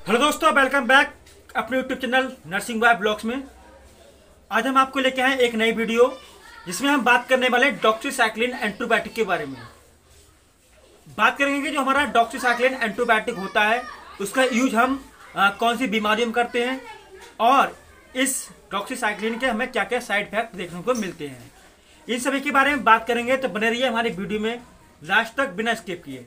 Hello दोस्तों, welcome back अपने YouTube channel nursing boy blogs में। आज हम आपको लेके आए एक नई वीडियो जिसमें हम बात करने वाले हैं डॉक्सीसाइक्लिन एंटीबायोटिक के बारे में। बात करेंगे कि जो हमारा डॉक्सीसाइक्लिन एंटीबायोटिक होता है उसका यूज हम कौन सी बीमारियों में करते हैं और इस डॉक्सीसाइक्लिन के हमें क्या क्या साइड इफेक्ट देखने को मिलते हैं, इन सभी के बारे में बात करेंगे। तो बने रहिए हमारी वीडियो में लास्ट तक बिना स्किप किए।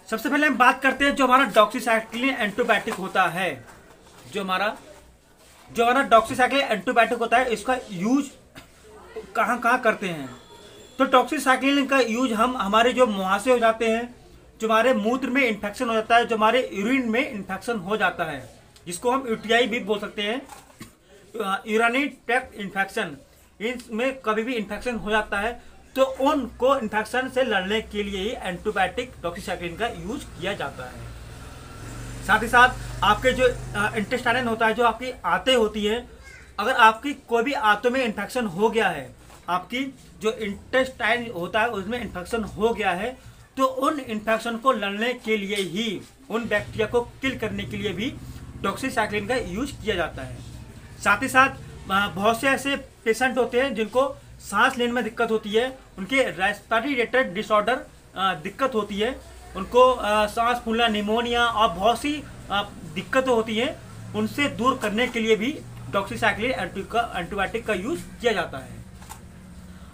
सबसे पहले हम बात करते हैं जो हमारा डॉक्सीसाइक्लिन एंटीबायोटिक होता है। जो हमारा डॉक्सीसाइक्लिन एंटीबायोटिक होता है इसका यूज कहाँ करते हैं। तो डॉक्सीसाइक्लिन का यूज हम हमारे जो मुहासे हो जाते हैं, जो हमारे मूत्र में इन्फेक्शन हो जाता है, जो हमारे यूरिन में इन्फेक्शन हो जाता है, जिसको हम यूटीआई भी बोल सकते हैं, यूरिनरी ट्रैक्ट इन्फेक्शन, इनमें कभी भी इन्फेक्शन हो जाता है तो उनको इन्फेक्शन से लड़ने के लिए ही एंटीबायोटिक डॉक्सीसाइक्लिन का यूज किया जाता है। साथ ही साथ आपके जो इंटेस्टाइन होता है, जो आपकी आंतें होती है, अगर आपकी कोई भी आंतों में इन्फेक्शन हो गया है, आपकी जो इंटेस्टाइन होता है उसमें इन्फेक्शन हो गया है, तो उन इन्फेक्शन को लड़ने के लिए ही, उन बैक्टीरिया को किल करने के लिए भी डॉक्सीसाइक्लिन का यूज किया जाता है। साथ ही साथ बहुत से ऐसे पेशेंट होते हैं जिनको सांस लेने में दिक्कत होती है, उनके रेस्पिरेटरी डिसऑर्डर दिक्कत होती है, उनको सांस फूलना, निमोनिया और बहुत सी दिक्कतें होती हैं, उनसे दूर करने के लिए भी डॉक्सीसाइक्लिन एंटीबायोटिक का यूज किया जाता है।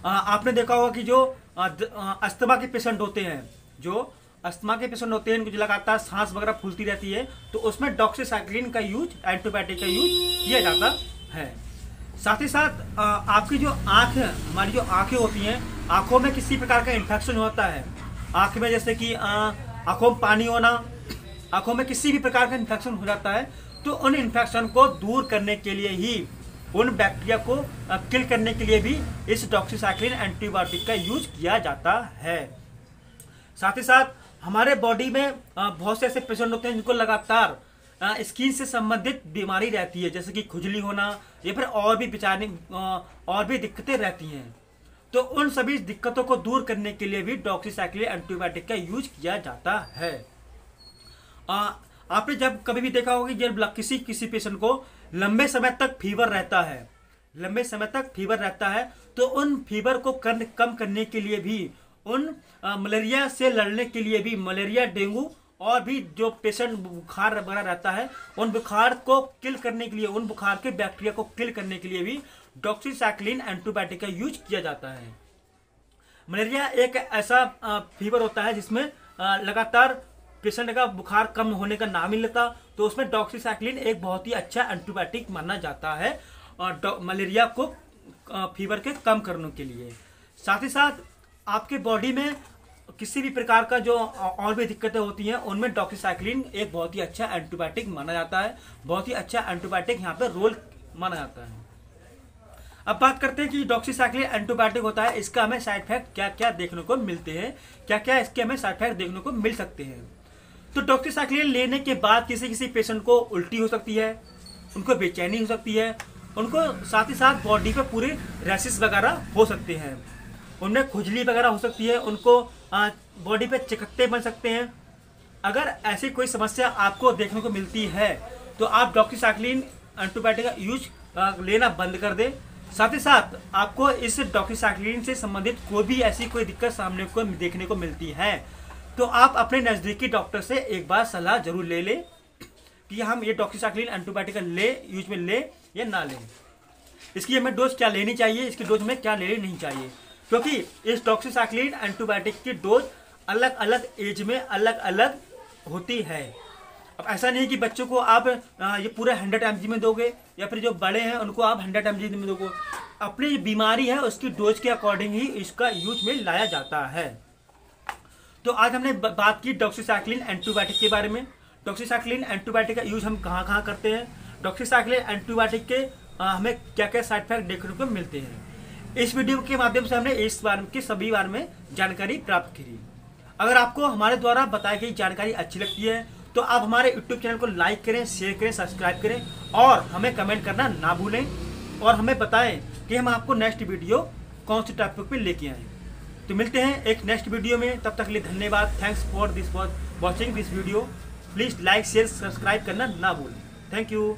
आपने देखा होगा कि जो अस्थमा के पेशेंट होते हैं, उनको लगातार सांस वगैरह फूलती रहती है, तो उसमें डॉक्सीसाइक्लिन का यूज, एंटीबायोटिक का यूज किया जाता है। साथ ही साथ आपकी जो हमारी जो आंखें होती हैं, आंखों में किसी प्रकार का इन्फेक्शन होता है, आंख में जैसे कि आंखों में पानी होना, आंखों में किसी भी प्रकार का इन्फेक्शन हो जाता है, तो उन इन्फेक्शन को दूर करने के लिए ही, उन बैक्टीरिया को किल करने के लिए भी इस डॉक्सीसाइक्लिन एंटीबायोटिक का यूज किया जाता है। साथ ही साथ हमारे बॉडी में बहुत से ऐसे पेशेंट होते हैं जिनको लगातार स्किन से संबंधित बीमारी रहती है, जैसे कि खुजली होना या फिर और भी दिक्कतें रहती हैं, तो उन सभी दिक्कतों को दूर करने के लिए भी डॉक्सीसाइक्लिन एंटीबायोटिक का यूज किया जाता है। आपने जब कभी भी देखा होगा कि जब किसी पेशेंट को लंबे समय तक फीवर रहता है, तो उन फीवर को कम करने के लिए भी, उन मलेरिया से लड़ने के लिए भी, मलेरिया, डेंगू और भी जो पेशेंट बुखार वगैरह रहता है, उन बुखार को किल करने के लिए, उन बुखार के बैक्टीरिया को किल करने के लिए भी डॉक्सीसाइक्लिन एंटीबायोटिक का यूज किया जाता है। मलेरिया एक ऐसा फीवर होता है जिसमें लगातार पेशेंट का बुखार कम होने का नाम ही लेता, तो उसमें डॉक्सीसाइक्लिन एक बहुत ही अच्छा एंटीबायोटिक माना जाता है और मलेरिया को फीवर के कम करने के लिए। साथ ही साथ आपके बॉडी में किसी भी प्रकार का जो और भी दिक्कतें होती हैं, उनमें डॉक्सीसाइक्लिन एक बहुत ही अच्छा एंटीबायोटिक माना जाता है, बहुत ही अच्छा एंटीबायोटिक यहाँ पे रोल माना जाता है। अब बात करते हैं कि डॉक्सीसाइक्लिन एंटीबायोटिक होता है, इसका हमें साइड इफेक्ट क्या क्या देखने को मिलते हैं, क्या क्या इसके हमें साइड इफेक्ट देखने को मिल सकते हैं। तो डॉक्सीसाइक्लिन लेने के बाद किसी पेशेंट को उल्टी हो सकती है, उनको बेचैनी हो सकती है, उनको साथ ही साथ बॉडी पे पूरे रैशेस वगैरह हो सकते हैं, उनमें खुजली वगैरह हो सकती है, उनको बॉडी पे चिकत्ते बन सकते हैं। अगर ऐसी कोई समस्या आपको देखने को मिलती है तो आप डॉक्सीसाइक्लिन एंटीबायोटिक का यूज लेना बंद कर दें। साथ ही साथ आपको इस डॉक्सीसाइक्लिन से संबंधित कोई दिक्कत सामने को देखने को मिलती है तो आप अपने नज़दीकी डॉक्टर से एक बार सलाह जरूर ले लें कि हम ये डॉक्सीसाइक्लिन एंटीबायोटिक यूज में ले या ना लें, इसकी हमें डोज क्या लेनी चाहिए, इसकी डोज में क्या लेनी नहीं चाहिए, क्योंकि इस डॉक्सीसाइक्लिन एंटीबायोटिक की डोज अलग अलग एज में अलग अलग होती है। अब ऐसा नहीं कि बच्चों को आप ये पूरा 100 mg में दोगे या फिर जो बड़े हैं उनको आप 100 mg में दोगे, अपनी बीमारी है उसकी डोज के अकॉर्डिंग ही इसका यूज में लाया जाता है। तो आज हमने बात की डॉक्सीसाइक्लिन एंटीबायोटिक के बारे में। डॉक्सीसाइक्लिन एंटीबायोटिक का यूज हम कहाँ करते हैं, डॉक्सीसाइक्लिन एंटीबायोटिक के हमें क्या क्या साइड इफेक्ट देखने को मिलते हैं। इस वीडियो के माध्यम से हमने इस बार के सभी बारे में जानकारी प्राप्त की। अगर आपको हमारे द्वारा बताई गई जानकारी अच्छी लगती है तो आप हमारे यूट्यूब चैनल को लाइक करें, शेयर करें, सब्सक्राइब करें और हमें कमेंट करना ना भूलें और हमें बताएं कि हम आपको नेक्स्ट वीडियो कौन से टॉपिक पे लेके आए। तो मिलते हैं एक नेक्स्ट वीडियो में, तब तक के लिए धन्यवाद। Thanks for watching this video. Please like share subscribe करना ना भूलें। Thank you.